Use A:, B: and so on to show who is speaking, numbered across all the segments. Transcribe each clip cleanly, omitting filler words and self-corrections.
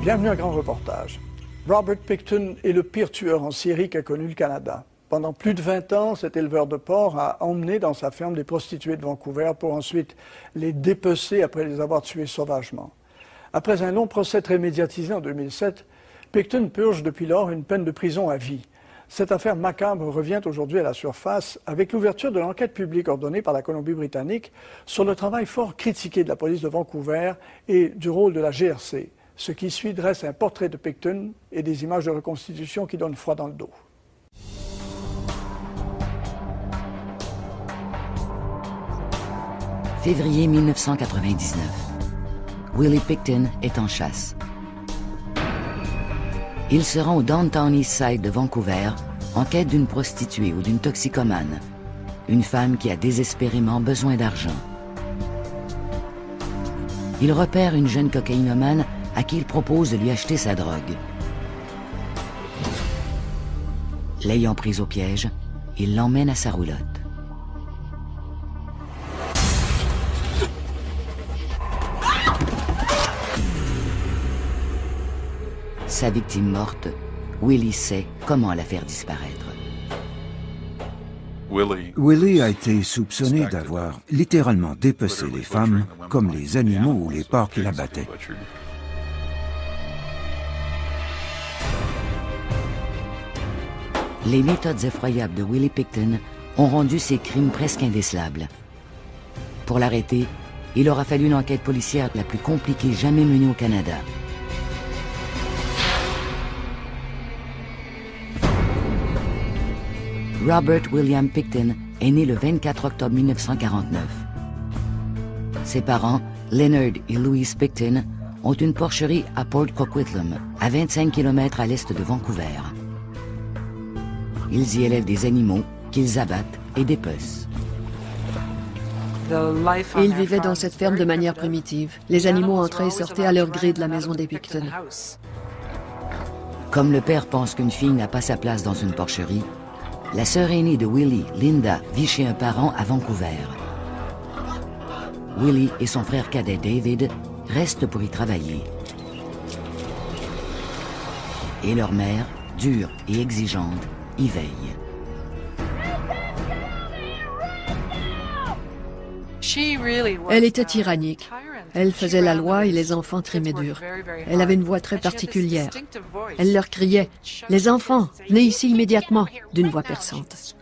A: Bienvenue à Grand Reportage. Robert Pickton est le pire tueur en série qu'a connu le Canada. Pendant plus de 20 ans, cet éleveur de porcs a emmené dans sa ferme des prostituées de Vancouver pour ensuite les dépecer après les avoir tuées sauvagement. Après un long procès très médiatisé en 2007, Pickton purge depuis lors une peine de prison à vie. Cette affaire macabre revient aujourd'hui à la surface avec l'ouverture de l'enquête publique ordonnée par la Colombie-Britannique sur le travail fort critiqué de la police de Vancouver et du rôle de la GRC. Ce qui suit dresse un portrait de Pickton et des images de reconstitution qui donnent froid dans le dos.
B: Février 1999. Willie Pickton est en chasse. Il se rend au Downtown Eastside de Vancouver en quête d'une prostituée ou d'une toxicomane, une femme qui a désespérément besoin d'argent. Il repère une jeune cocaïnomane à qui il propose de lui acheter sa drogue. L'ayant prise au piège, il l'emmène à sa roulotte. Sa victime morte, Willie sait comment la faire disparaître.
C: Willie a été soupçonné d'avoir littéralement dépecé les femmes comme les animaux ou les porcs qu'il abattait.
B: Les méthodes effroyables de Willie Pickton ont rendu ses crimes presque indécelables. Pour l'arrêter, il aura fallu une enquête policière la plus compliquée jamais menée au Canada. Robert William Pickton est né le 24 octobre 1949. Ses parents, Leonard et Louise Pickton, ont une porcherie à Port Coquitlam, à 25 km à l'est de Vancouver. Ils y élèvent des animaux qu'ils abattent et dépecent.
D: Ils vivaient dans cette ferme de manière primitive. Les animaux entraient et sortaient à leur gré de la maison des Pickton.
B: Comme le père pense qu'une fille n'a pas sa place dans une porcherie, la sœur aînée de Willie, Linda, vit chez un parent à Vancouver. Willie et son frère cadet David restent pour y travailler. Et leur mère, dure et exigeante, y veille.
D: Elle était tyrannique. Elle faisait la loi et les enfants trimaient dur. Elle avait une voix très particulière. Elle leur criait « Les enfants, venez ici immédiatement !» d'une voix perçante.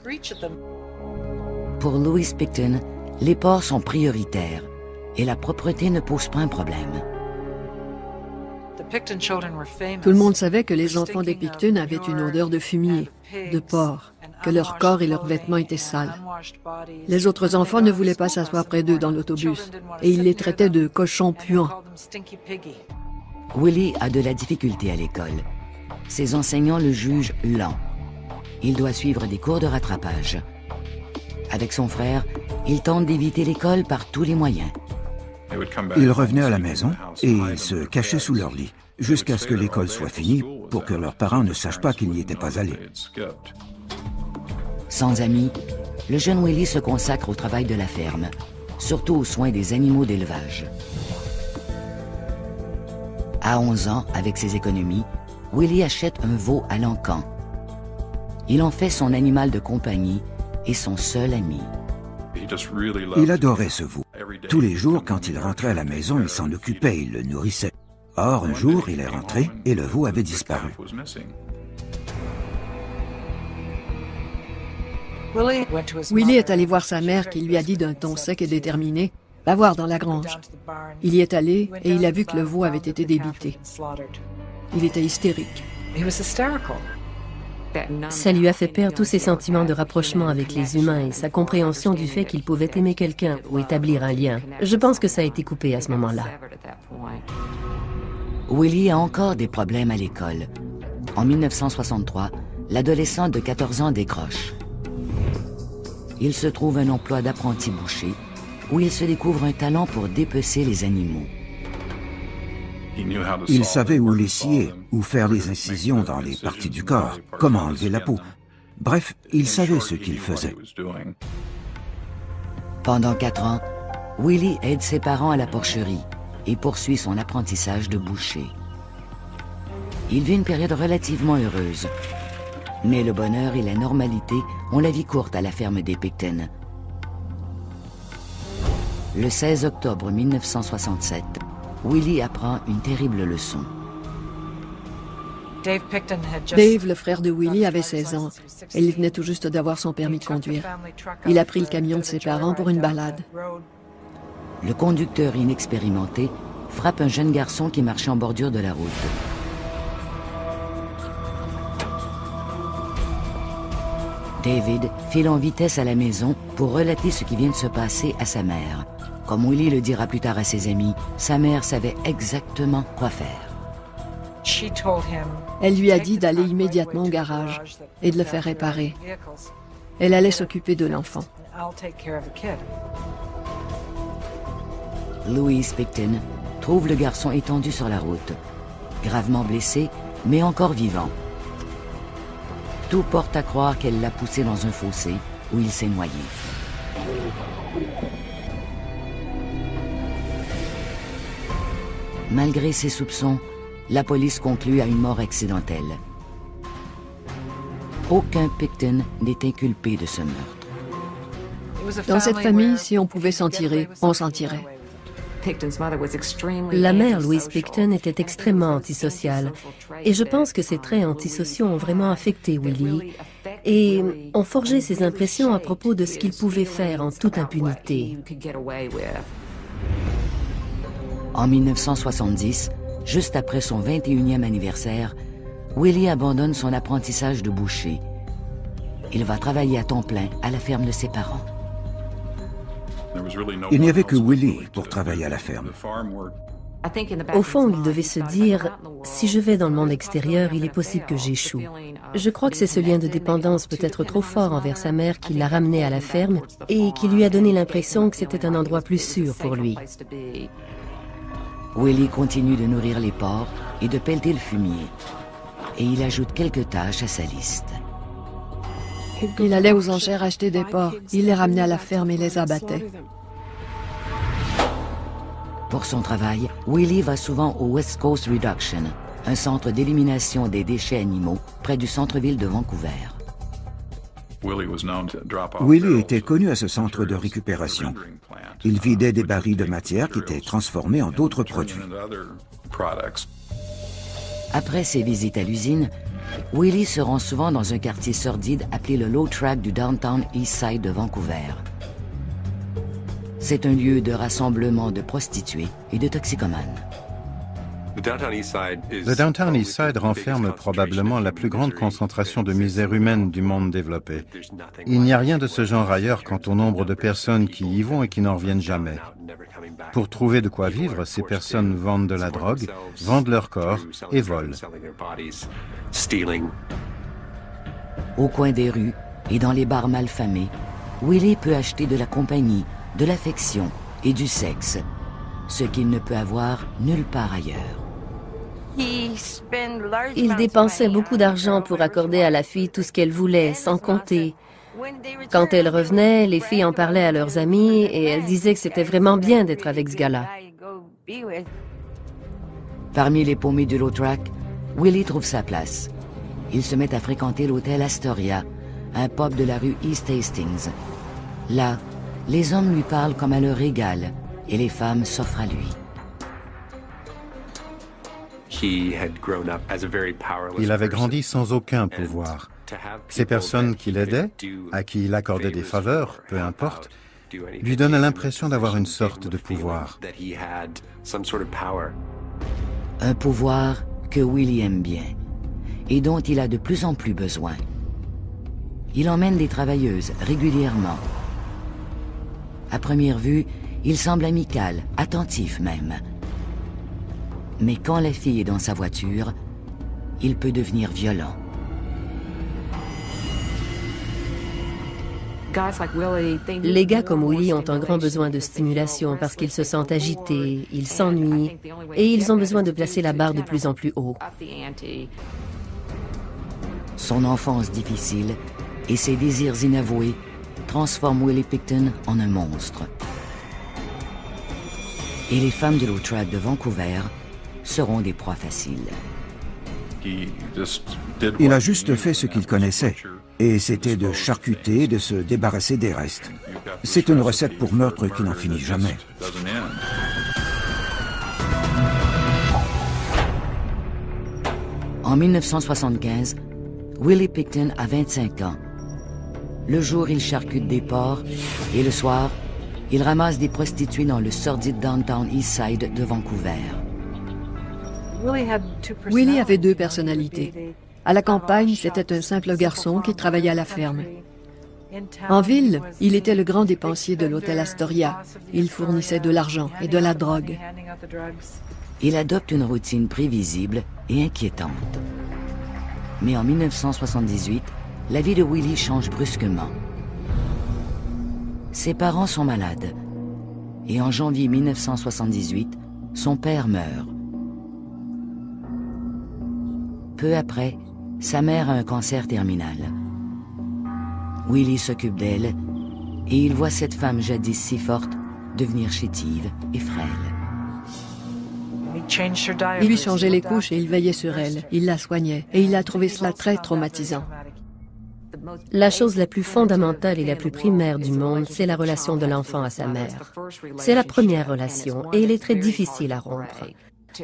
B: Pour Louise Pickton, les porcs sont prioritaires et la propreté ne pose pas un problème.
D: Tout le monde savait que les enfants des Pickton avaient une odeur de fumier, de porc, que leur corps et leurs vêtements étaient sales. Les autres enfants ne voulaient pas s'asseoir près d'eux dans l'autobus et ils les traitaient de cochons puants.
B: Willie a de la difficulté à l'école. Ses enseignants le jugent lent. Il doit suivre des cours de rattrapage. Avec son frère, il tente d'éviter l'école par tous les moyens.
C: Ils revenaient à la maison et ils se cachaient sous leur lit, jusqu'à ce que l'école soit finie pour que leurs parents ne sachent pas qu'ils n'y étaient pas allés.
B: Sans amis, le jeune Willie se consacre au travail de la ferme, surtout aux soins des animaux d'élevage. À 11 ans, avec ses économies, Willie achète un veau à l'encan. Il en fait son animal de compagnie et son seul ami.
C: Il adorait ce veau. Tous les jours, quand il rentrait à la maison, il s'en occupait, il le nourrissait. Or, un jour, il est rentré et le veau avait disparu.
D: Willie est allé voir sa mère qui lui a dit d'un ton sec et déterminé « Va voir dans la grange ». Il y est allé et il a vu que le veau avait été débité. Il était hystérique.
E: Ça lui a fait perdre tous ses sentiments de rapprochement avec les humains et sa compréhension du fait qu'il pouvait aimer quelqu'un ou établir un lien. Je pense que ça a été coupé à ce moment-là.
B: Willie a encore des problèmes à l'école. En 1963, l'adolescent de 14 ans décroche. Il se trouve un emploi d'apprenti boucher où il se découvre un talent pour dépecer les animaux.
C: Il savait où les scier, où faire les incisions dans les parties du corps, comment enlever la peau. Bref, il savait ce qu'il faisait.
B: Pendant 4 ans, Willie aide ses parents à la porcherie et poursuit son apprentissage de boucher. Il vit une période relativement heureuse. Mais le bonheur et la normalité ont la vie courte à la ferme des Picton. Le 16 octobre 1967, Willie apprend une terrible leçon.
D: Dave, le frère de Willie, avait 16 ans et il venait tout juste d'avoir son permis de conduire. Il a pris le camion de ses parents pour une balade.
B: Le conducteur inexpérimenté frappe un jeune garçon qui marchait en bordure de la route. David file en vitesse à la maison pour relater ce qui vient de se passer à sa mère. Comme Willie le dira plus tard à ses amis, sa mère savait exactement quoi faire.
D: Elle lui a dit d'aller immédiatement au garage et de le faire réparer. Elle allait s'occuper de l'enfant.
B: Louise Picton trouve le garçon étendu sur la route, gravement blessé, mais encore vivant. Tout porte à croire qu'elle l'a poussé dans un fossé où il s'est noyé. Malgré ses soupçons, la police conclut à une mort accidentelle. Aucun Picton n'est inculpé de ce meurtre.
D: Dans cette famille, si on pouvait s'en tirer, on s'en tirait.
E: La mère, Louise Picton, était extrêmement antisociale. Et je pense que ces traits antisociaux ont vraiment affecté Willie et ont forgé ses impressions à propos de ce qu'il pouvait faire en toute impunité.
B: En 1970, juste après son 21e anniversaire, Willie abandonne son apprentissage de boucher. Il va travailler à temps plein à la ferme de ses parents.
C: Il n'y avait que Willie pour travailler à la ferme.
E: Au fond, il devait se dire, si je vais dans le monde extérieur, il est possible que j'échoue. Je crois que c'est ce lien de dépendance peut-être trop fort envers sa mère qui l'a ramené à la ferme et qui lui a donné l'impression que c'était un endroit plus sûr pour lui.
B: Willie continue de nourrir les porcs et de pelleter le fumier. Et il ajoute quelques tâches à sa liste.
D: Il allait aux enchères acheter des porcs. Il les ramenait à la ferme et les abattait.
B: Pour son travail, Willie va souvent au West Coast Reduction, un centre d'élimination des déchets animaux près du centre-ville de Vancouver.
C: Willie était connu à ce centre de récupération. Il vidait des barils de matière qui étaient transformés en d'autres produits.
B: Après ses visites à l'usine, Willie se rend souvent dans un quartier sordide appelé le Low Track du Downtown East Side de Vancouver. C'est un lieu de rassemblement de prostituées et de toxicomanes.
F: Le Downtown East Side renferme probablement la plus grande concentration de misère humaine du monde développé. Il n'y a rien de ce genre ailleurs quant au nombre de personnes qui y vont et qui n'en reviennent jamais. Pour trouver de quoi vivre, ces personnes vendent de la drogue, vendent leur corps et volent.
B: Au coin des rues et dans les bars malfamés, Willie peut acheter de la compagnie, de l'affection et du sexe, ce qu'il ne peut avoir nulle part ailleurs.
E: Il dépensait beaucoup d'argent pour accorder à la fille tout ce qu'elle voulait, sans compter. Quand elle revenait, les filles en parlaient à leurs amis et elles disaient que c'était vraiment bien d'être avec ce gars-là.
B: Parmi les paumés du Low Track, Willie trouve sa place. Il se met à fréquenter l'hôtel Astoria, un pub de la rue East Hastings. Là, les hommes lui parlent comme à leur égal et les femmes s'offrent à lui.
F: Il avait grandi sans aucun pouvoir. Ces personnes qui l'aidaient, à qui il accordait des faveurs, peu importe, lui donnent l'impression d'avoir une sorte de pouvoir.
B: Un pouvoir que Willie aime bien et dont il a de plus en plus besoin. Il emmène des travailleuses régulièrement. À première vue, il semble amical, attentif même. Mais quand la fille est dans sa voiture, il peut devenir violent.
E: Les gars comme Willie ont un grand besoin de stimulation parce qu'ils se sentent agités, ils s'ennuient et ils ont besoin de placer la barre de plus en plus haut.
B: Son enfance difficile et ses désirs inavoués transforment Willie Picton en un monstre. Et les femmes de Low Track de Vancouver seront des proies faciles.
C: Il a juste fait ce qu'il connaissait, et c'était de charcuter, de se débarrasser des restes. C'est une recette pour meurtre qui n'en finit jamais.
B: En 1975, Willie Pickton a 25 ans. Le jour, il charcute des porcs et le soir, il ramasse des prostituées dans le sordide downtown Eastside de Vancouver.
D: Willie avait deux personnalités. À la campagne, c'était un simple garçon qui travaillait à la ferme. En ville, il était le grand dépensier de l'hôtel Astoria. Il fournissait de l'argent et de la drogue.
B: Il adopte une routine prévisible et inquiétante. Mais en 1978, la vie de Willie change brusquement. Ses parents sont malades et en janvier 1978, son père meurt. Peu après, sa mère a un cancer terminal. Willie s'occupe d'elle et il voit cette femme jadis si forte devenir chétive et frêle.
D: Il lui changeait les couches et il veillait sur elle. Il la soignait et il a trouvé cela très traumatisant.
E: La chose la plus fondamentale et la plus primaire du monde, c'est la relation de l'enfant à sa mère. C'est la première relation et elle est très difficile à rompre.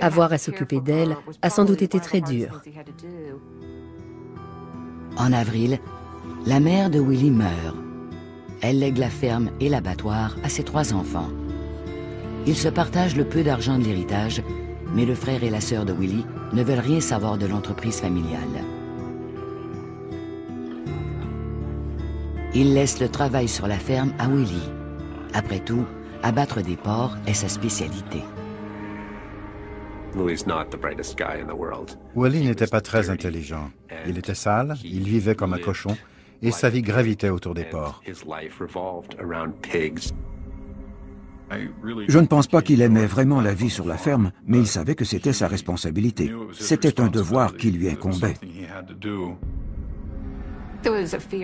E: Avoir à s'occuper d'elle a sans doute été très dur.
B: En avril, la mère de Willie meurt. Elle lègue la ferme et l'abattoir à ses 3 enfants. Ils se partagent le peu d'argent de l'héritage, mais le frère et la sœur de Willie ne veulent rien savoir de l'entreprise familiale. Ils laissent le travail sur la ferme à Willie. Après tout, abattre des porcs est sa spécialité.
F: Willie n'était pas très intelligent. Il était sale, il vivait comme un cochon, et sa vie gravitait autour des porcs.
C: Je ne pense pas qu'il aimait vraiment la vie sur la ferme, mais il savait que c'était sa responsabilité. C'était un devoir qui lui incombait.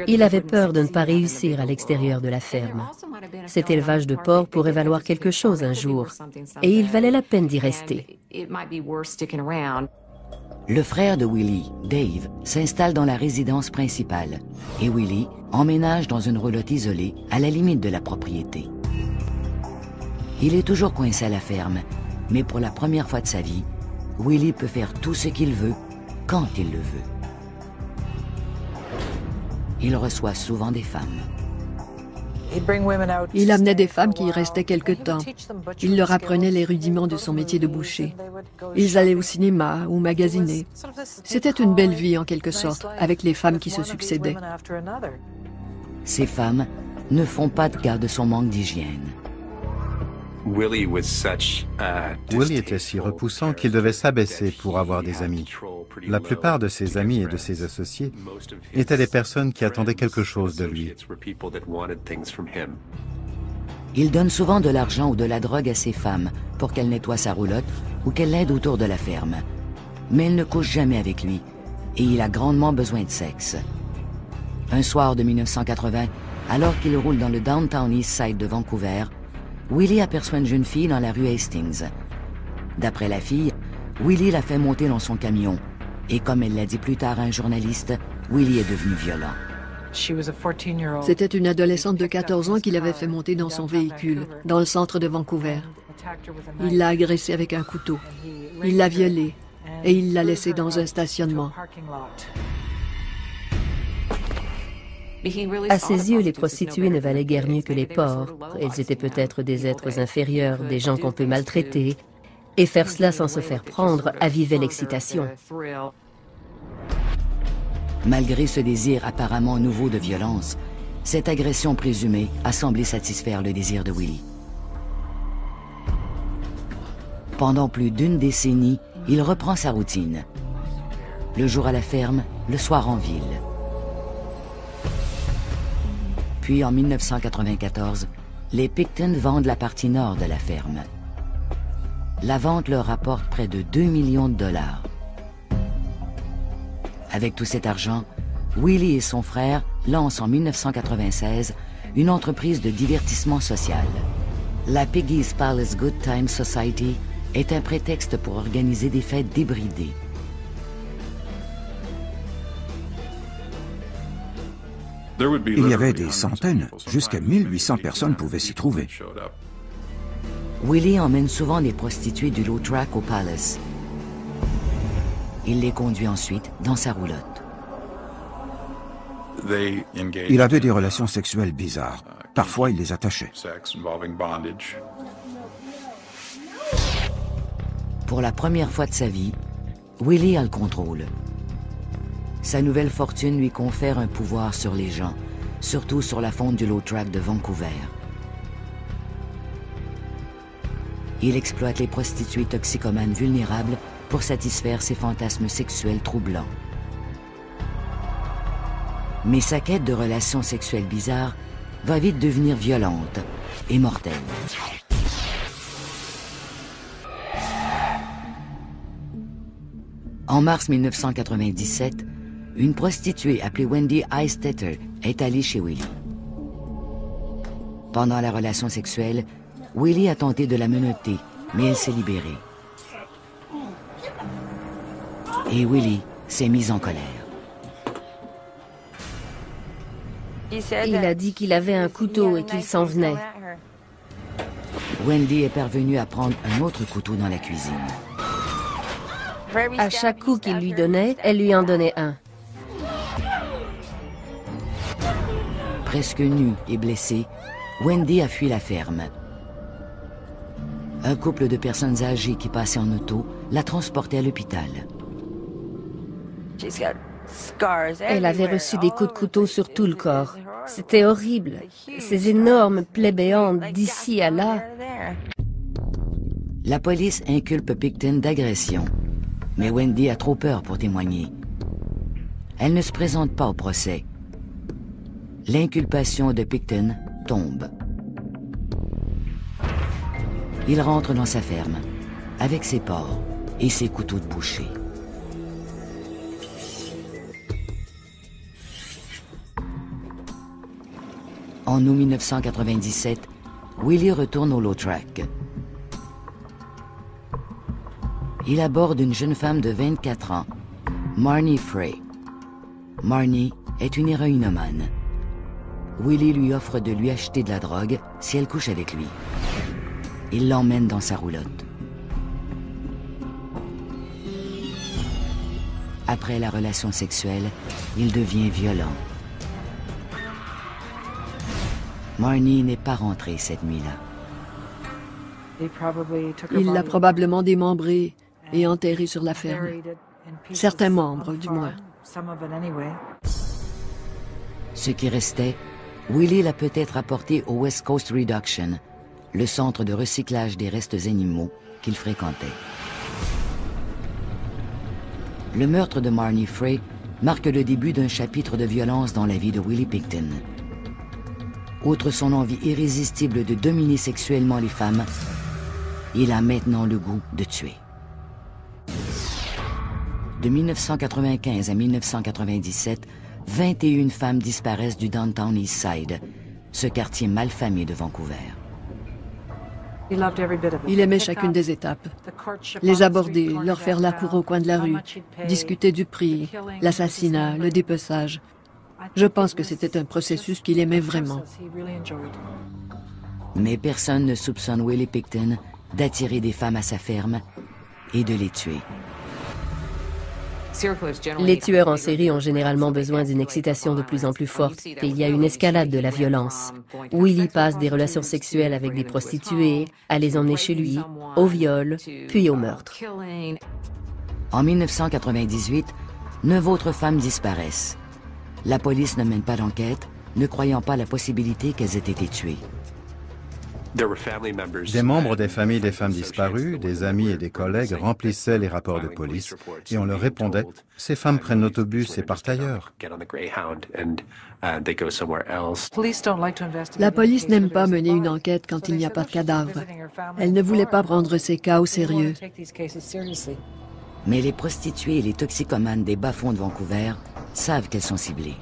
E: Il avait peur de ne pas réussir à l'extérieur de la ferme. Cet élevage de porcs pourrait valoir quelque chose un jour, et il valait la peine d'y rester.
B: Le frère de Willie, Dave, s'installe dans la résidence principale et Willie emménage dans une roulotte isolée à la limite de la propriété. Il est toujours coincé à la ferme, mais pour la première fois de sa vie, Willie peut faire tout ce qu'il veut, quand il le veut. Il reçoit souvent des femmes.
D: Il amenait des femmes qui y restaient quelque temps. Il leur apprenait les rudiments de son métier de boucher. Ils allaient au cinéma ou magasiner. C'était une belle vie en quelque sorte, avec les femmes qui se succédaient.
B: Ces femmes ne font pas de cas de son manque d'hygiène.
F: Willie était si repoussant qu'il devait s'abaisser pour avoir des amis. La plupart de ses amis et de ses associés étaient des personnes qui attendaient quelque chose de lui.
B: Il donne souvent de l'argent ou de la drogue à ses femmes pour qu'elles nettoient sa roulotte ou qu'elles l'aident autour de la ferme. Mais elles ne couchent jamais avec lui et il a grandement besoin de sexe. Un soir de 1980, alors qu'il roule dans le downtown Eastside de Vancouver, Willie aperçoit une jeune fille dans la rue Hastings. D'après la fille, Willie l'a fait monter dans son camion. Et comme elle l'a dit plus tard à un journaliste, Willie est devenu violent.
D: C'était une adolescente de 14 ans qu'il avait fait monter dans son véhicule, dans le centre de Vancouver. Il l'a agressée avec un couteau. Il l'a violée et il l'a laissée dans un stationnement.
E: À ses yeux, les prostituées ne valaient guère mieux que les porcs. Elles étaient peut-être des êtres inférieurs, des gens qu'on peut maltraiter. Et faire cela sans se faire prendre avivait l'excitation.
B: Malgré ce désir apparemment nouveau de violence, cette agression présumée a semblé satisfaire le désir de Willie. Pendant plus d'une décennie, il reprend sa routine. Le jour à la ferme, le soir en ville. Puis en 1994, les Pickton vendent la partie nord de la ferme. La vente leur rapporte près de 2 millions de dollars. Avec tout cet argent, Willie et son frère lancent en 1996 une entreprise de divertissement social. La Piggy's Palace Good Time Society est un prétexte pour organiser des fêtes débridées.
C: Il y avait des centaines, jusqu'à 1800 personnes pouvaient s'y trouver.
B: Willie emmène souvent des prostituées du low track au Palace. Il les conduit ensuite dans sa roulotte.
C: Il avait des relations sexuelles bizarres. Parfois, il les attachait.
B: Pour la première fois de sa vie, Willie a le contrôle. Sa nouvelle fortune lui confère un pouvoir sur les gens, surtout sur la fonte du low track de Vancouver. Il exploite les prostituées toxicomanes vulnérables pour satisfaire ses fantasmes sexuels troublants. Mais sa quête de relations sexuelles bizarres va vite devenir violente et mortelle. En mars 1997, une prostituée appelée Wendy Eistetter est allée chez Willie. Pendant la relation sexuelle, Willie a tenté de la menotter, mais elle s'est libérée. Et Willie s'est mis en colère.
E: Il a dit qu'il avait un couteau et qu'il s'en venait.
B: Wendy est parvenue à prendre un autre couteau dans la cuisine.
E: À chaque coup qu'il lui donnait, elle lui en donnait un.
B: Presque nue et blessée, Wendy a fui la ferme. Un couple de personnes âgées qui passaient en auto l'a transportée à l'hôpital.
E: Elle avait reçu des coups de couteau sur tout le corps. C'était horrible. Ces énormes plaies béantes d'ici à là.
B: La police inculpe Pickton d'agression, mais Wendy a trop peur pour témoigner. Elle ne se présente pas au procès. L'inculpation de Pickton tombe. Il rentre dans sa ferme, avec ses porcs et ses couteaux de boucher. En août 1997, Willie retourne au low track. Il aborde une jeune femme de 24 ans, Marnie Frey. Marnie est une héroïnomane. Willie lui offre de lui acheter de la drogue si elle couche avec lui. Il l'emmène dans sa roulotte. Après la relation sexuelle, il devient violent. Marnie n'est pas rentrée cette nuit-là.
D: Il l'a probablement démembrée et enterrée sur la ferme. Certains membres, du moins.
B: Ce qui restait, Willie l'a peut-être apporté au West Coast Reduction, le centre de recyclage des restes animaux qu'il fréquentait. Le meurtre de Marnie Frey marque le début d'un chapitre de violence dans la vie de Willie Pickton. Outre son envie irrésistible de dominer sexuellement les femmes, il a maintenant le goût de tuer. De 1995 à 1997, 21 femmes disparaissent du Downtown East Side, ce quartier malfamé de Vancouver.
D: Il aimait chacune des étapes. Les aborder, leur faire la cour au coin de la rue, discuter du prix, l'assassinat, le dépeçage. Je pense que c'était un processus qu'il aimait vraiment.
B: Mais personne ne soupçonne Willie Pickton d'attirer des femmes à sa ferme et de les tuer.
E: Les tueurs en série ont généralement besoin d'une excitation de plus en plus forte et il y a une escalade de la violence. Willie passe des relations sexuelles avec des prostituées, à les emmener chez lui, au viol, puis au meurtre.
B: En 1998, 9 autres femmes disparaissent. La police ne mène pas d'enquête, ne croyant pas la possibilité qu'elles aient été tuées.
F: Des membres des familles des femmes disparues, des amis et des collègues remplissaient les rapports de police et on leur répondait « Ces femmes prennent l'autobus et partent ailleurs ».
D: La police n'aime pas mener une enquête quand il n'y a pas de cadavre. Elle ne voulait pas prendre ces cas au sérieux.
B: Mais les prostituées et les toxicomanes des bas-fonds de Vancouver savent qu'elles sont ciblées.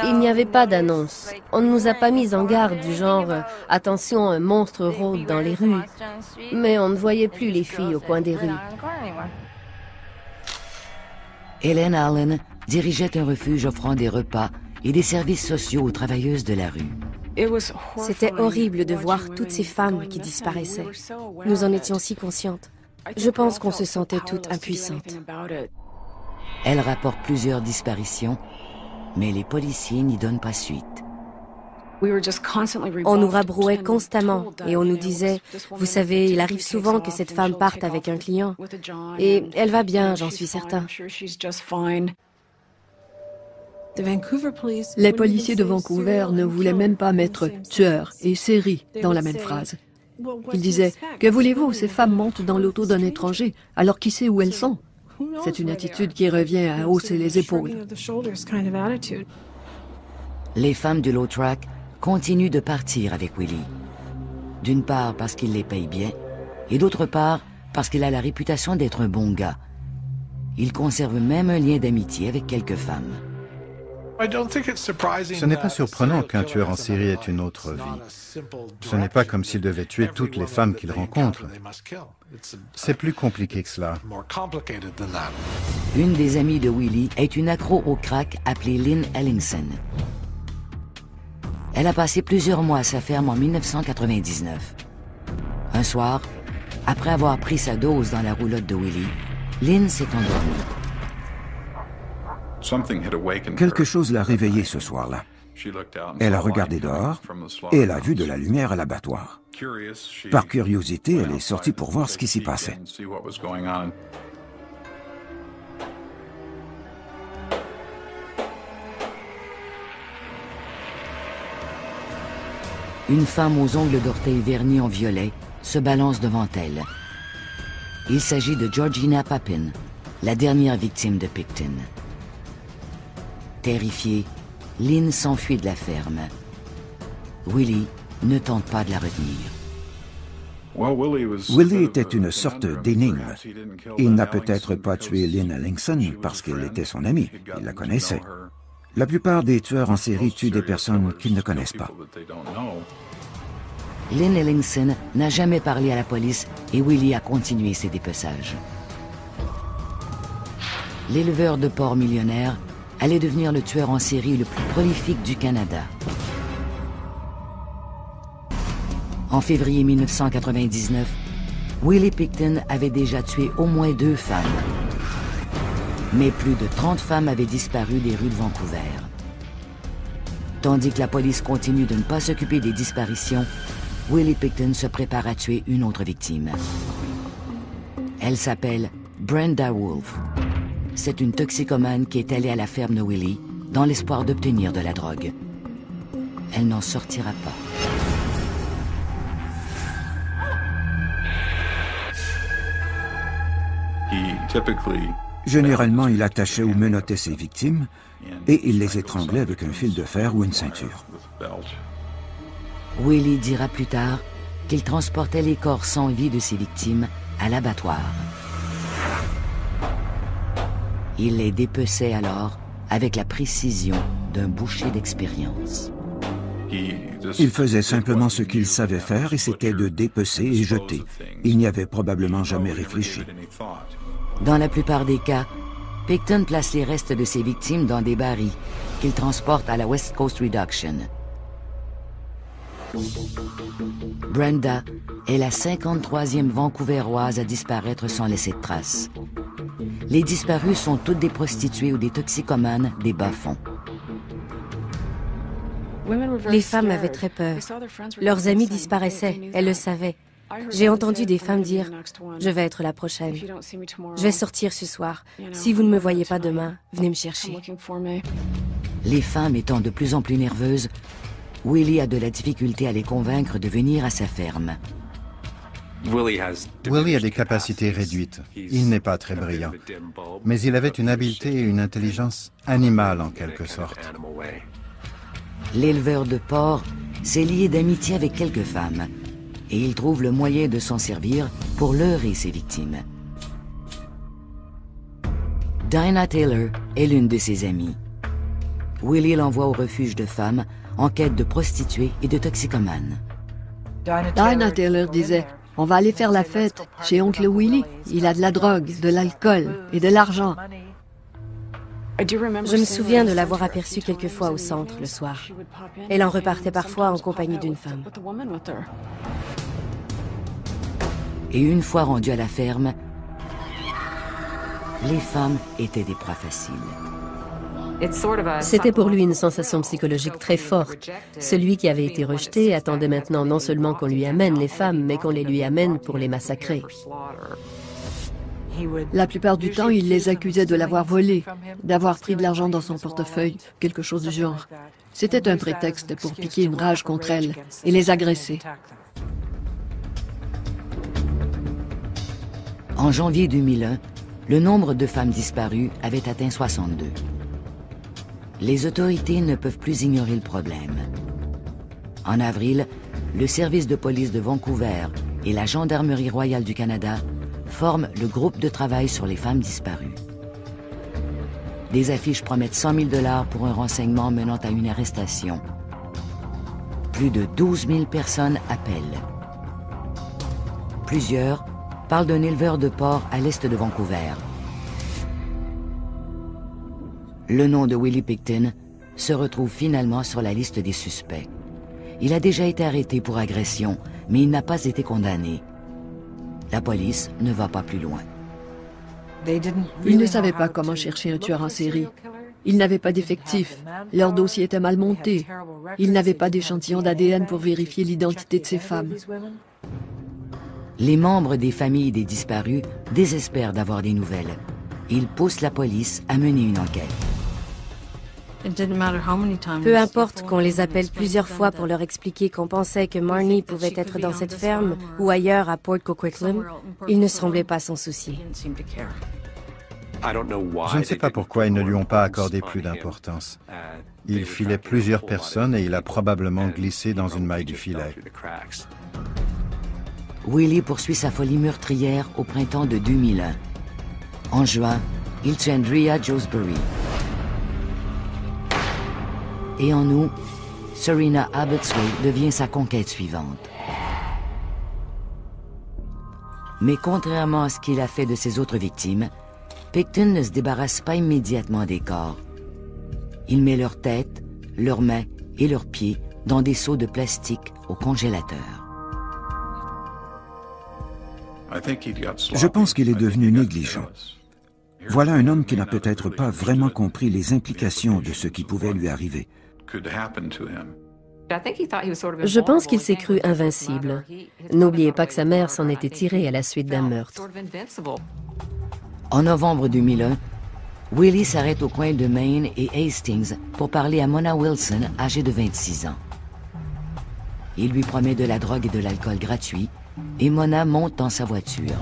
E: Il n'y avait pas d'annonce. On ne nous a pas mis en garde du genre « Attention, un monstre rôde dans les rues ». Mais on ne voyait plus les filles au coin des rues.
B: Helen Allen dirigeait un refuge offrant des repas et des services sociaux aux travailleuses de la rue.
G: C'était horrible de voir toutes ces femmes qui disparaissaient. Nous en étions si conscientes. Je pense qu'on se sentait toutes impuissantes.
B: Elle rapporte plusieurs disparitions, mais les policiers n'y donnent pas suite.
G: On nous rabrouait constamment et on nous disait « Vous savez, il arrive souvent que cette femme parte avec un client. Et elle va bien, j'en suis certain. »
D: Les policiers de Vancouver ne voulaient même pas mettre « tueur » et « série » dans la même phrase. Ils disaient « Que voulez-vous, ces femmes montent dans l'auto d'un étranger, alors qui sait où elles sont ?» C'est une attitude qui revient à hausser les épaules.
B: Les femmes du low track continuent de partir avec Willie. D'une part parce qu'il les paye bien, et d'autre part parce qu'il a la réputation d'être un bon gars. Il conserve même un lien d'amitié avec quelques femmes.
F: Ce n'est pas surprenant qu'un tueur en série ait une autre vie. Ce n'est pas comme s'il devait tuer toutes les femmes qu'il rencontre. C'est plus compliqué que cela.
B: Une des amies de Willie est une accro au crack appelée Lynn Ellingson. Elle a passé plusieurs mois à sa ferme en 1999. Un soir, après avoir pris sa dose dans la roulotte de Willie, Lynn s'est endormie.
C: Quelque chose l'a réveillée ce soir-là. Elle a regardé dehors et elle a vu de la lumière à l'abattoir. Par curiosité, elle est sortie pour voir ce qui s'y passait.
B: Une femme aux ongles d'orteil vernis en violet se balance devant elle. Il s'agit de Georgina Papin, la dernière victime de Pickton. Terrifiée, Lynn s'enfuit de la ferme. Willie ne tente pas de la retenir.
C: Willie était une sorte d'énigme. Il n'a peut-être pas tué Lynn Ellingson parce qu'elle était son amie. Il la connaissait. La plupart des tueurs en série tuent des personnes qu'ils ne connaissent pas.
B: Lynn Ellingson n'a jamais parlé à la police et Willie a continué ses dépeçages. L'éleveur de porcs millionnaire allait devenir le tueur en série le plus prolifique du Canada. En février 1999, Willie Pickton avait déjà tué au moins 2 femmes. Mais plus de 30 femmes avaient disparu des rues de Vancouver. Tandis que la police continue de ne pas s'occuper des disparitions, Willie Pickton se prépare à tuer une autre victime. Elle s'appelle Brenda Wolfe. C'est une toxicomane qui est allée à la ferme de Willie dans l'espoir d'obtenir de la drogue. Elle n'en sortira pas.
C: Généralement, il attachait ou menottait ses victimes et il les étranglait avec un fil de fer ou une ceinture.
B: Willie dira plus tard qu'il transportait les corps sans vie de ses victimes à l'abattoir. Il les dépeçait alors avec la précision d'un boucher d'expérience.
C: Il faisait simplement ce qu'il savait faire et c'était de dépecer et jeter. Il n'y avait probablement jamais réfléchi.
B: Dans la plupart des cas, Pickton place les restes de ses victimes dans des barils qu'il transporte à la West Coast Reduction. Brenda est la 53e Vancouveroise à disparaître sans laisser de traces. Les disparues sont toutes des prostituées ou des toxicomanes des bas-fonds.
G: Les femmes avaient très peur. Leurs amis disparaissaient, elles le savaient. J'ai entendu des femmes dire « Je vais être la prochaine. Je vais sortir ce soir. Si vous ne me voyez pas demain, venez me chercher. »
B: Les femmes étant de plus en plus nerveuses, Willie a de la difficulté à les convaincre de venir à sa ferme.
F: Willie a des capacités réduites. Il n'est pas très brillant. Mais il avait une habileté et une intelligence animale en quelque sorte.
B: L'éleveur de porcs s'est lié d'amitié avec quelques femmes et il trouve le moyen de s'en servir pour leurrer ses victimes. Dinah Taylor est l'une de ses amies. Willie l'envoie au refuge de femmes en quête de prostituées et de toxicomanes.
D: Dinah Taylor disait « On va aller faire la fête chez oncle Willie. Il a de la drogue, de l'alcool et de l'argent. »
G: Je me souviens de l'avoir aperçue quelquefois au centre le soir. Elle en repartait parfois en compagnie d'une femme.
B: Et une fois rendue à la ferme, les femmes étaient des proies faciles.
E: C'était pour lui une sensation psychologique très forte. Celui qui avait été rejeté attendait maintenant non seulement qu'on lui amène les femmes, mais qu'on les lui amène pour les massacrer.
D: La plupart du temps, il les accusait de l'avoir volé, d'avoir pris de l'argent dans son portefeuille, quelque chose du genre. C'était un prétexte pour piquer une rage contre elles et les agresser.
B: En janvier 2001, le nombre de femmes disparues avait atteint 62. Les autorités ne peuvent plus ignorer le problème. En avril, le service de police de Vancouver et la Gendarmerie royale du Canada forment le groupe de travail sur les femmes disparues. Des affiches promettent 100 000 $ pour un renseignement menant à une arrestation. Plus de 12 000 personnes appellent. Plusieurs parlent d'un éleveur de porcs à l'est de Vancouver. Le nom de Willie Pickton se retrouve finalement sur la liste des suspects. Il a déjà été arrêté pour agression, mais il n'a pas été condamné. La police ne va pas plus loin.
D: Ils ne savaient pas comment chercher un tueur en série. Ils n'avaient pas d'effectifs. Leur dossier était mal monté. Ils n'avaient pas d'échantillon d'ADN pour vérifier l'identité de ces femmes.
B: Les membres des familles des disparus désespèrent d'avoir des nouvelles. Ils poussent la police à mener une enquête.
G: Peu importe qu'on les appelle plusieurs fois pour leur expliquer qu'on pensait que Marnie pouvait être dans cette ferme ou ailleurs à Port Coquitlam, ils ne semblaient pas s'en soucier.
F: Je ne sais pas pourquoi ils ne lui ont pas accordé plus d'importance. Il filait plusieurs personnes et il a probablement glissé dans une maille du filet.
B: Willie poursuit sa folie meurtrière au printemps de 2001. En juin, il tue Andrea Josbury. Et en août, Serena Abbotsway devient sa conquête suivante. Mais contrairement à ce qu'il a fait de ses autres victimes, Pickton ne se débarrasse pas immédiatement des corps. Il met leurs têtes, leurs mains et leurs pieds dans des seaux de plastique au congélateur.
C: Je pense qu'il est devenu négligent. Voilà un homme qui n'a peut-être pas vraiment compris les implications de ce qui pouvait lui arriver.
E: Je pense qu'il s'est cru invincible. N'oubliez pas que sa mère s'en était tirée à la suite d'un meurtre.
B: En novembre 2001, Willie s'arrête au coin de Main et Hastings pour parler à Mona Wilson, âgée de 26 ans. Il lui promet de la drogue et de l'alcool gratuit et Mona monte dans sa voiture.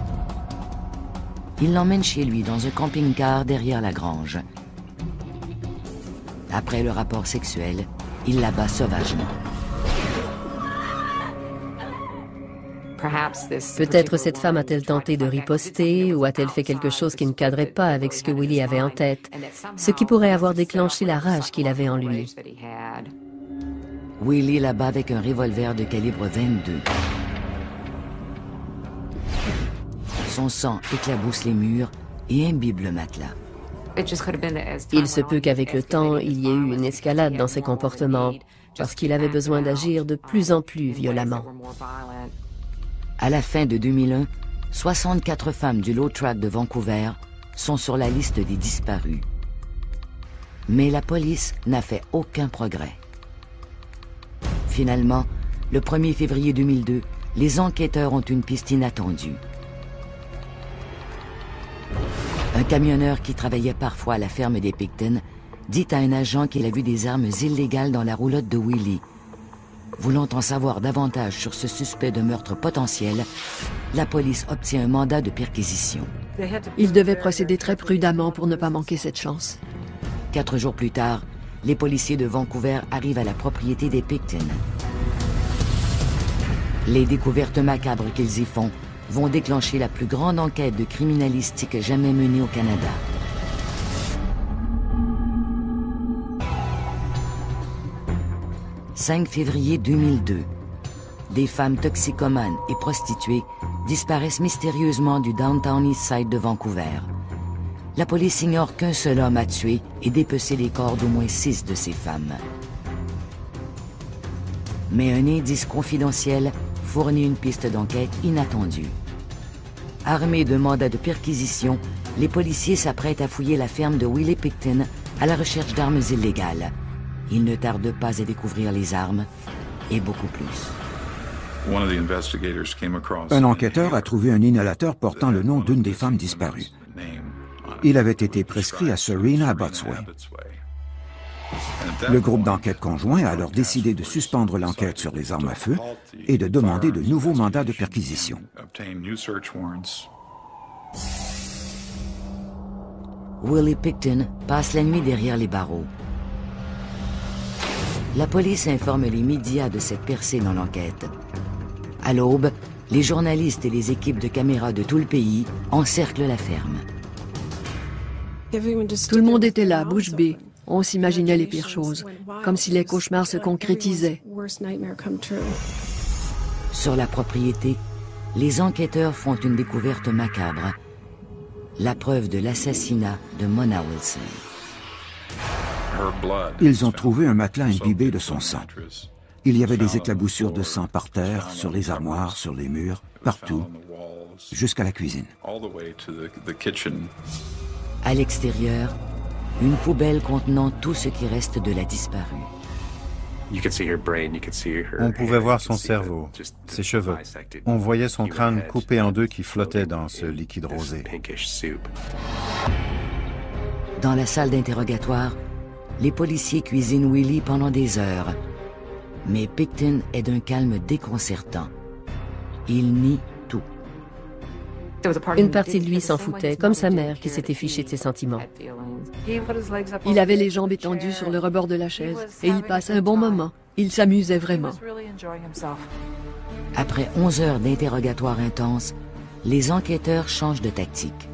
B: Il l'emmène chez lui dans un camping-car derrière la grange. Après le rapport sexuel, il la bat sauvagement.
E: Peut-être cette femme a-t-elle tenté de riposter ou a-t-elle fait quelque chose qui ne cadrait pas avec ce que Willie avait en tête, ce qui pourrait avoir déclenché la rage qu'il avait en lui.
B: Willie la bat avec un revolver de calibre 22. Son sang éclabousse les murs et imbibe le matelas.
E: Il se peut qu'avec le temps, il y ait eu une escalade dans ses comportements, parce qu'il avait besoin d'agir de plus en plus violemment.
B: À la fin de 2001, 64 femmes du Low Track de Vancouver sont sur la liste des disparus. Mais la police n'a fait aucun progrès. Finalement, le 1er février 2002, les enquêteurs ont une piste inattendue. Un camionneur qui travaillait parfois à la ferme des Pickton dit à un agent qu'il a vu des armes illégales dans la roulotte de Willie. Voulant en savoir davantage sur ce suspect de meurtre potentiel, la police obtient un mandat de perquisition.
D: Ils devaient procéder très prudemment pour ne pas manquer cette chance.
B: 4 jours plus tard, les policiers de Vancouver arrivent à la propriété des Pickton. Les découvertes macabres qu'ils y font vont déclencher la plus grande enquête de criminalistique jamais menée au Canada. « 5 février 2002. Des femmes toxicomanes et prostituées disparaissent mystérieusement du Downtown Eastside de Vancouver. la police ignore qu'un seul homme a tué et dépecé les corps d'au moins 6 de ses femmes. Mais un indice confidentiel fournit une piste d'enquête inattendue. Armés d'un mandat de perquisition, les policiers s'apprêtent à fouiller la ferme de Willie Pickton à la recherche d'armes illégales. Ils ne tardent pas à découvrir les armes et beaucoup plus.
C: Un enquêteur a trouvé un inhalateur portant le nom d'une des femmes disparues. Il avait été prescrit à Serena Abotsway. Le groupe d'enquête conjoint a alors décidé de suspendre l'enquête sur les armes à feu et de demander de nouveaux mandats de perquisition.
B: Willie Pickton passe la nuit derrière les barreaux. La police informe les médias de cette percée dans l'enquête. À l'aube, les journalistes et les équipes de caméras de tout le pays encerclent la ferme.
D: Tout le monde était là, bouche bée. On s'imaginait les pires choses, comme si les cauchemars se concrétisaient.
B: Sur la propriété, les enquêteurs font une découverte macabre. La preuve de l'assassinat de Mona Wilson.
C: Ils ont trouvé un matelas imbibé de son sang. Il y avait des éclaboussures de sang par terre, sur les armoires, sur les murs, partout, jusqu'à la cuisine.
B: À l'extérieur, une poubelle contenant tout ce qui reste de la disparue.
F: On pouvait voir son cerveau, ses cheveux. On voyait son crâne coupé en deux qui flottait dans ce liquide rosé.
B: Dans la salle d'interrogatoire, les policiers cuisinent Willie pendant des heures. Mais Pickton est d'un calme déconcertant. Il nie tout.
E: Une partie de lui s'en foutait, comme sa mère qui s'était fichée de ses sentiments.
D: Il avait les jambes étendues sur le rebord de la chaise et il passait un bon moment. Il s'amusait vraiment.
B: Après 11 heures d'interrogatoire intense, les enquêteurs changent de tactique.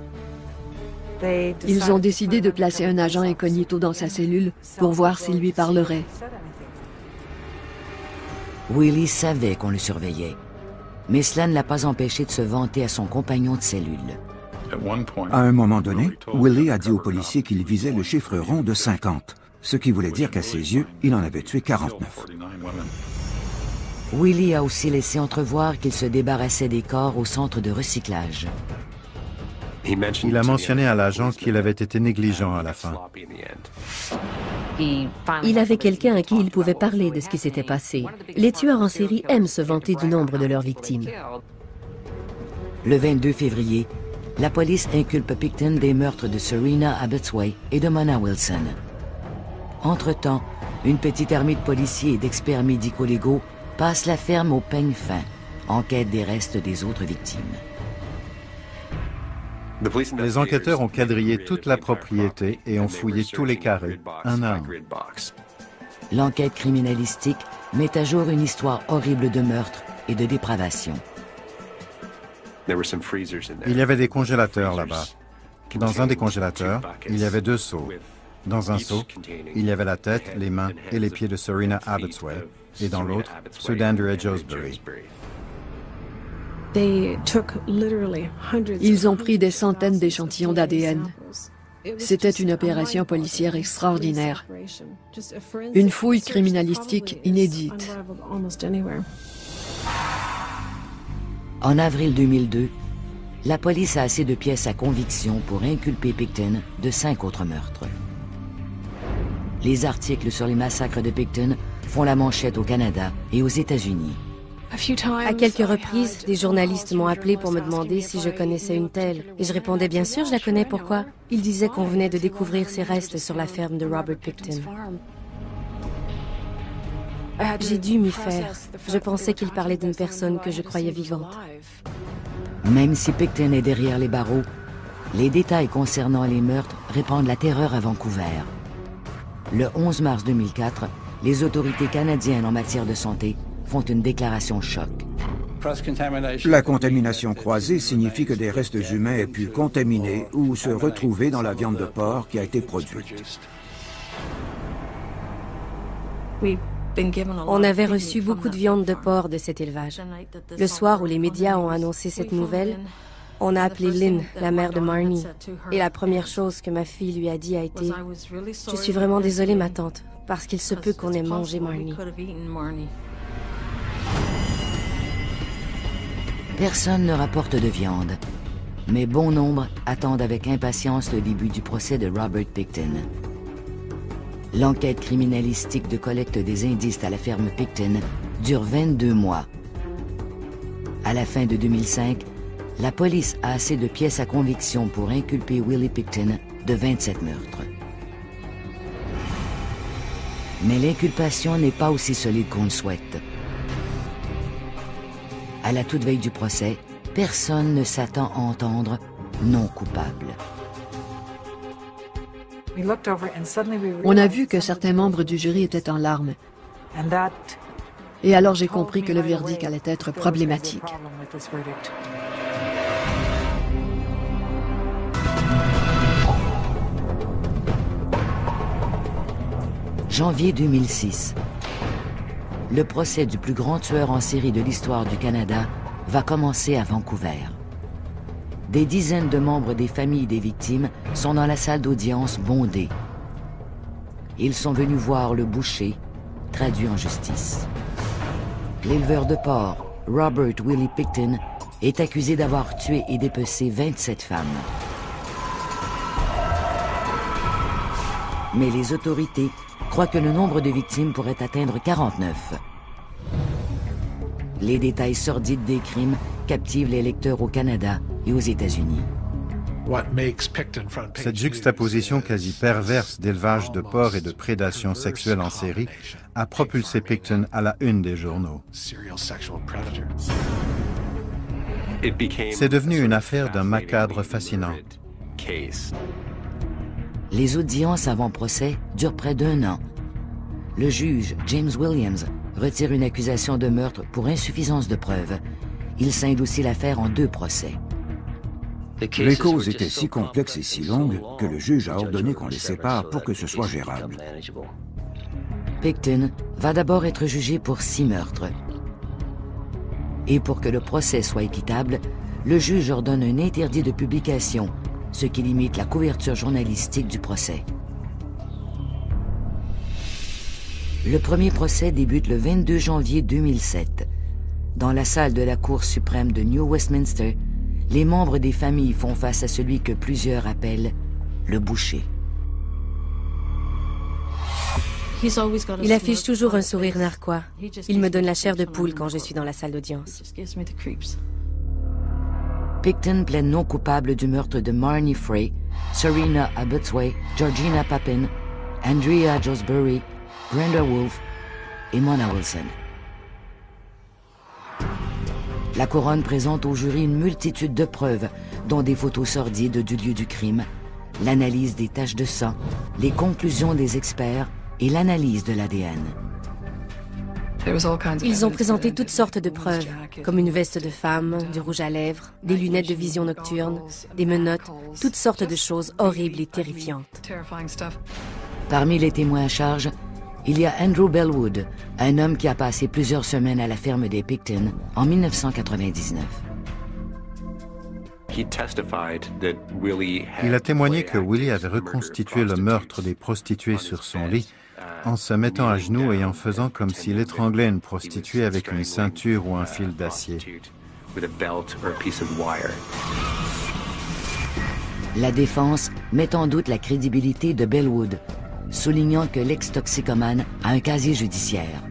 D: Ils ont décidé de placer un agent incognito dans sa cellule pour voir s'il lui parlerait.
B: Willie savait qu'on le surveillait, mais cela ne l'a pas empêché de se vanter à son compagnon de cellule.
C: À un moment donné, Willie a dit aux policiers qu'il visait le chiffre rond de 50, ce qui voulait dire qu'à ses yeux, il en avait tué 49.
B: Willie a aussi laissé entrevoir qu'il se débarrassait des corps au centre de recyclage.
F: Il a mentionné à l'agent qu'il avait été négligent à la fin.
E: Il avait quelqu'un à qui il pouvait parler de ce qui s'était passé. Les tueurs en série aiment se vanter du nombre de leurs victimes.
B: Le 22 février, la police inculpe Pickton des meurtres de Serena Abotsway et de Mona Wilson. Entre-temps, une petite armée de policiers et d'experts médico-légaux passe la ferme au peigne fin, en quête des restes des autres victimes.
F: Les enquêteurs ont quadrillé toute la propriété et ont fouillé tous les carrés, un à un.
B: L'enquête criminalistique met à jour une histoire horrible de meurtre et de dépravation.
F: Il y avait des congélateurs là-bas. Dans un des congélateurs, il y avait 2 seaux. Dans un seau, il y avait la tête, les mains et les pieds de Serena Abotsway, et dans l'autre, ceux d'Andrea Josbury.
D: Ils ont pris des centaines d'échantillons d'ADN. C'était une opération policière extraordinaire. Une fouille criminalistique inédite.
B: En avril 2002, la police a assez de pièces à conviction pour inculper Pickton de 5 autres meurtres. Les articles sur les massacres de Pickton font la manchette au Canada et aux États-Unis.
G: À quelques reprises, des journalistes m'ont appelé pour me demander si je connaissais une telle. Et je répondais, bien sûr, je la connais, pourquoi? Ils disaient qu'on venait de découvrir ses restes sur la ferme de Robert Pickton. J'ai dû m'y faire. Je pensais qu'il parlait d'une personne que je croyais vivante.
B: Même si Pickton est derrière les barreaux, les détails concernant les meurtres répandent la terreur à Vancouver. Le 11 mars 2004, les autorités canadiennes en matière de santé font une déclaration choc.
C: La contamination croisée signifie que des restes humains aient pu contaminer ou se retrouver dans la viande de porc qui a été produite.
G: On avait reçu beaucoup de viande de porc de cet élevage. Le soir où les médias ont annoncé cette nouvelle, On a appelé Lynn, la mère de Marnie, et la première chose que ma fille lui a dit a été « Je suis vraiment désolée, ma tante, parce qu'il se peut qu'on ait mangé Marnie. »
B: Personne ne rapporte de viande, mais bon nombre attendent avec impatience le début du procès de Robert Pickton. L'enquête criminalistique de collecte des indices à la ferme Pickton dure 22 mois. À la fin de 2005, la police a assez de pièces à conviction pour inculper Willie Pickton de 27 meurtres. Mais l'inculpation n'est pas aussi solide qu'on le souhaite. À la toute veille du procès, personne ne s'attend à entendre « non coupable ».
D: On a vu que certains membres du jury étaient en larmes. Et alors j'ai compris que le verdict allait être problématique.
B: Janvier 2006. Le procès du plus grand tueur en série de l'histoire du Canada va commencer à Vancouver. Des dizaines de membres des familles des victimes sont dans la salle d'audience bondée. Ils sont venus voir le boucher, traduit en justice. L'éleveur de porc, Robert Willie Pickton, est accusé d'avoir tué et dépecé 27 femmes. Mais les autorités croient que le nombre de victimes pourrait atteindre 49. Les détails sordides des crimes captivent les lecteurs au Canada et aux États-Unis.
F: Cette juxtaposition quasi perverse d'élevage de porcs et de prédation sexuelle en série a propulsé Pickton à la une des journaux. C'est devenu une affaire d'un macabre fascinant.
B: Les audiences avant procès durent près d'1 an. Le juge, James Williams, retire une accusation de meurtre pour insuffisance de preuves. Il scinde aussi l'affaire en 2 procès.
C: Les causes étaient si complexes et si longues que le juge a ordonné qu'on les sépare pour que ce soit gérable.
B: Pickton va d'abord être jugé pour 6 meurtres. Et pour que le procès soit équitable, le juge ordonne un interdit de publication, ce qui limite la couverture journalistique du procès. Le premier procès débute le 22 janvier 2007. Dans la salle de la Cour suprême de New Westminster, les membres des familles font face à celui que plusieurs appellent le boucher.
G: Il affiche toujours un sourire narquois. Il me donne la chair de poule quand je suis dans la salle d'audience.
B: Pickton plaide non coupable du meurtre de Marnie Frey, Serena Abotsway, Georgina Papin, Andrea Josbury, Brenda Wolfe et Mona Wilson. La couronne présente au jury une multitude de preuves, dont des photos sordides du lieu du crime, l'analyse des taches de sang, les conclusions des experts et l'analyse de l'ADN.
G: Ils ont présenté toutes sortes de preuves, comme une veste de femme, du rouge à lèvres, des lunettes de vision nocturne, des menottes, toutes sortes de choses horribles et terrifiantes.
B: Parmi les témoins à charge, il y a Andrew Bellwood, un homme qui a passé plusieurs semaines à la ferme des Pickton en 1999.
F: Il a témoigné que Willie avait reconstitué le meurtre des prostituées sur son lit en se mettant à genoux et en faisant comme s'il étranglait une prostituée avec une ceinture ou un fil d'acier.
B: La défense met en doute la crédibilité de Bellwood, soulignant que l'ex-toxicomane a un casier judiciaire.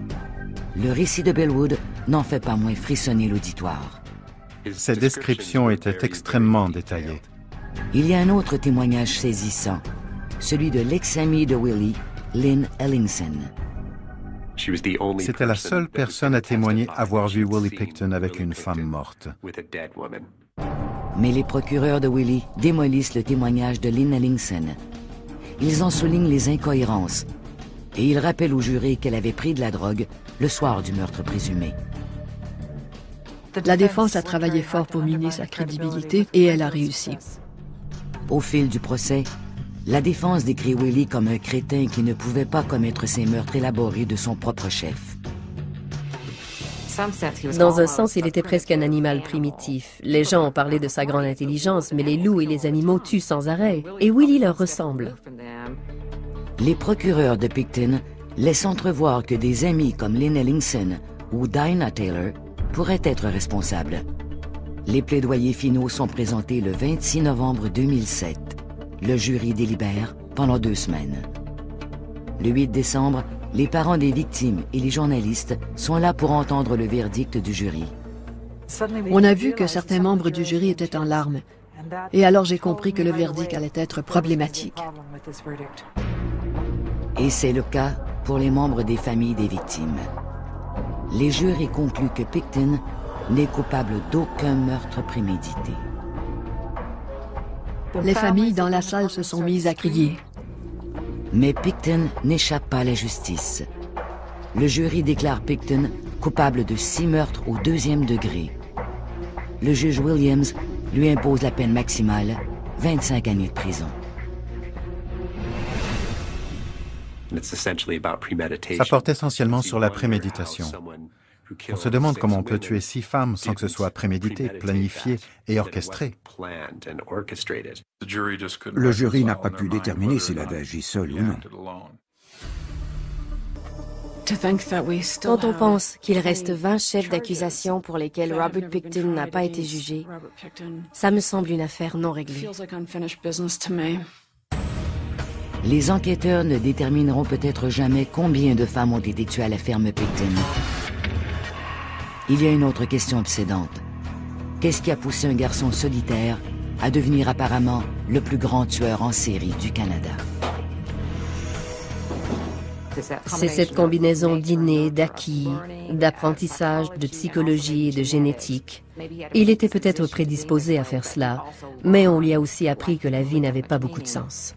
B: Le récit de Bellwood n'en fait pas moins frissonner l'auditoire.
F: Ses descriptions étaient extrêmement détaillées.
B: Il y a un autre témoignage saisissant, celui de l'ex-amie de Willie, Lynn Ellingson.
F: C'était la seule personne à témoigner avoir vu Willie Pickton avec une femme morte.
B: Mais les procureurs de Willie démolissent le témoignage de Lynn Ellingson. Ils en soulignent les incohérences et ils rappellent au jury qu'elle avait pris de la drogue le soir du meurtre présumé.
D: La défense a travaillé fort pour miner sa crédibilité et elle a réussi.
B: Au fil du procès, la défense décrit Willie comme un crétin qui ne pouvait pas commettre ces meurtres élaborés de son propre chef.
E: Dans un sens, il était presque un animal primitif. Les gens ont parlé de sa grande intelligence, mais les loups et les animaux tuent sans arrêt. Et Willie leur ressemble.
B: Les procureurs de Picton laissent entrevoir que des amis comme Lynn Ellingson ou Dinah Taylor pourraient être responsables. Les plaidoyers finaux sont présentés le 26 novembre 2007. Le jury délibère pendant 2 semaines. Le 8 décembre, les parents des victimes et les journalistes sont là pour entendre le verdict du jury.
D: On a vu que certains membres du jury étaient en larmes. Et alors j'ai compris que le verdict allait être problématique.
B: Et c'est le cas pour les membres des familles des victimes. Les jurys concluent que Picton n'est coupable d'aucun meurtre prémédité.
D: Les familles dans la salle se sont mises à crier.
B: Mais Picton n'échappe pas à la justice. Le jury déclare Picton coupable de 6 meurtres au 2e degré. Le juge Williams lui impose la peine maximale, 25 années de prison.
F: Ça porte essentiellement sur la préméditation. On se demande comment on peut tuer 6 femmes sans que ce soit prémédité, planifié et orchestré.
C: Le jury n'a pas pu déterminer s'il avait agi seul ou non.
G: Quand on pense qu'il reste 20 chefs d'accusation pour lesquels Robert Picton n'a pas été jugé, ça me semble une affaire non réglée.
B: Les enquêteurs ne détermineront peut-être jamais combien de femmes ont été tuées à la ferme Picton. Il y a une autre question obsédante. Qu'est-ce qui a poussé un garçon solitaire à devenir apparemment le plus grand tueur en série du Canada?
E: C'est cette combinaison d'inné, d'acquis, d'apprentissage, de psychologie et de génétique. Il était peut-être prédisposé à faire cela, mais on lui a aussi appris que la vie n'avait pas beaucoup de sens.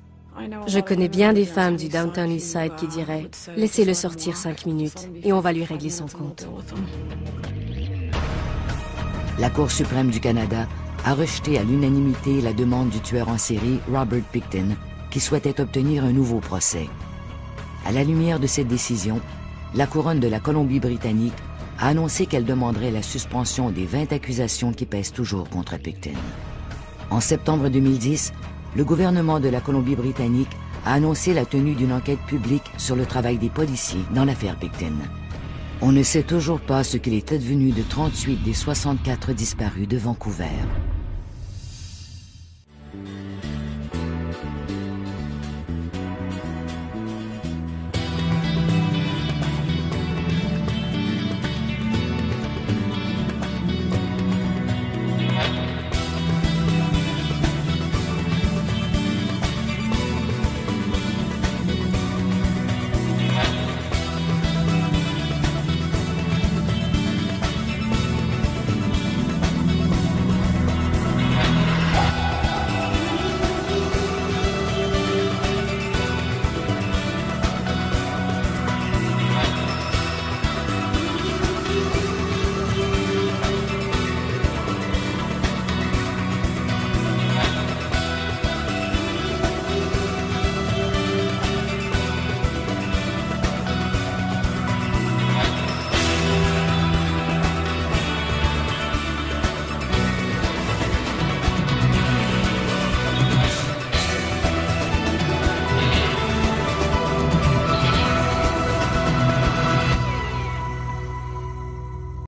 G: Je connais bien des femmes du Downtown Eastside qui diraient « Laissez-le sortir 5 minutes et on va lui régler son compte ».
B: La Cour suprême du Canada a rejeté à l'unanimité la demande du tueur en série Robert Picton, qui souhaitait obtenir un nouveau procès. À la lumière de cette décision, la couronne de la Colombie-Britannique a annoncé qu'elle demanderait la suspension des 20 accusations qui pèsent toujours contre Picton. En septembre 2010, le gouvernement de la Colombie-Britannique a annoncé la tenue d'une enquête publique sur le travail des policiers dans l'affaire Picton. On ne sait toujours pas ce qu'il est advenu de 38 des 64 disparus de Vancouver.